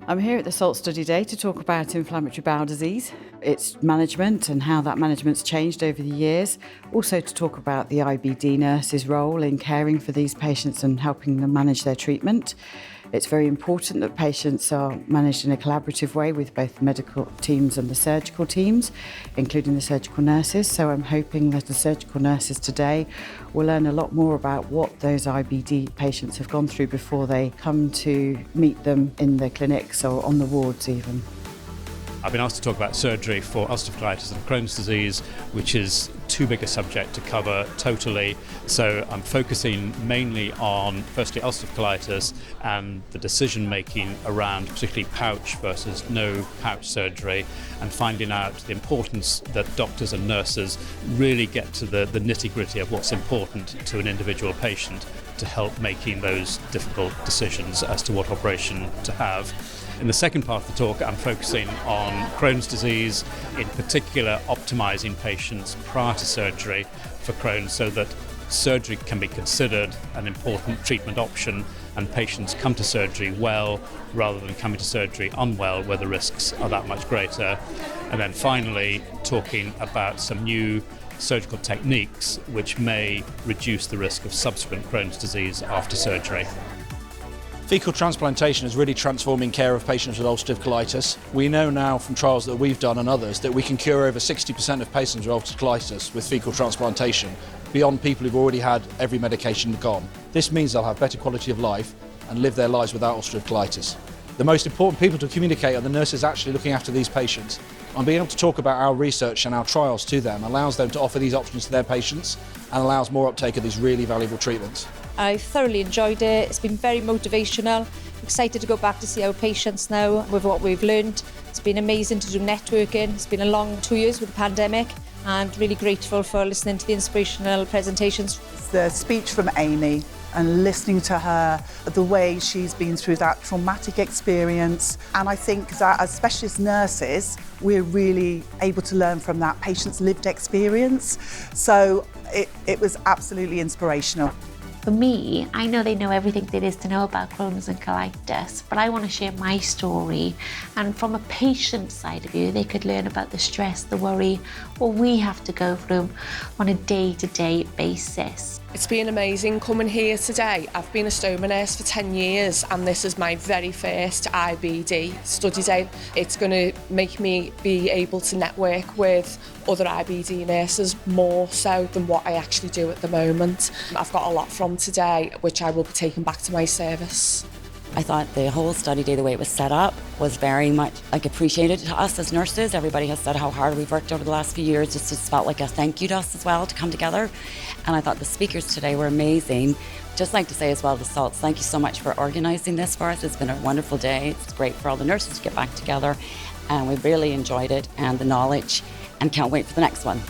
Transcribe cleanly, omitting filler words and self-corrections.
I'm here at the SALT Study Day to talk about inflammatory bowel disease, its management and how that management's changed over the years. Also to talk about the IBD nurse's role in caring for these patients and helping them manage their treatment. It's very important that patients are managed in a collaborative way with both the medical teams and the surgical teams, including the surgical nurses. So I'm hoping that the surgical nurses today will learn a lot more about what those IBD patients have gone through before they come to meet them in the clinics or on the wards even. I've been asked to talk about surgery for osteoporosis and Crohn's disease, which is too big a subject to cover totally. So I'm focusing mainly on, firstly, osteoporosis and the decision-making around particularly pouch versus no pouch surgery, and finding out the importance that doctors and nurses really get to the nitty-gritty of what's important to an individual patient to help making those difficult decisions as to what operation to have. In the second part of the talk, I'm focusing on Crohn's disease, in particular optimising patients prior to surgery for Crohn's so that surgery can be considered an important treatment option and patients come to surgery well rather than coming to surgery unwell where the risks are that much greater. And then finally, talking about some new surgical techniques which may reduce the risk of subsequent Crohn's disease after surgery. Fecal transplantation is really transforming care of patients with ulcerative colitis. We know now from trials that we've done and others that we can cure over 60% of patients with ulcerative colitis with fecal transplantation, beyond people who've already had every medication gone. This means they'll have better quality of life and live their lives without ulcerative colitis. The most important people to communicate are the nurses actually looking after these patients. And being able to talk about our research and our trials to them allows them to offer these options to their patients and allows more uptake of these really valuable treatments. I've thoroughly enjoyed it. It's been very motivational. Excited to go back to see our patients now with what we've learned. It's been amazing to do networking. It's been a long 2 years with the pandemic and really grateful for listening to the inspirational presentations. The speech from Amy and listening to her, the way she's been through that traumatic experience. And I think that as specialist nurses, we're really able to learn from that patient's lived experience. So it was absolutely inspirational. For me, I know they know everything there is to know about Crohn's and colitis, but I want to share my story. And from a patient side of view, they could learn about the stress, the worry, what we have to go through on a day-to-day basis. It's been amazing coming here today. I've been a stoma nurse for 10 years and this is my very first IBD study day. It's going to make me be able to network with other IBD nurses more so than what I actually do at the moment. I've got a lot from today which I will be taking back to my service. I thought the whole study day, the way it was set up, was very much appreciated to us as nurses. Everybody has said how hard we've worked over the last few years. It just felt like a thank you to us as well to come together. And I thought the speakers today were amazing. Just like to say as well to SALT, thank you so much for organising this for us. It's been a wonderful day. It's great for all the nurses to get back together. And we really enjoyed it and the knowledge and can't wait for the next one.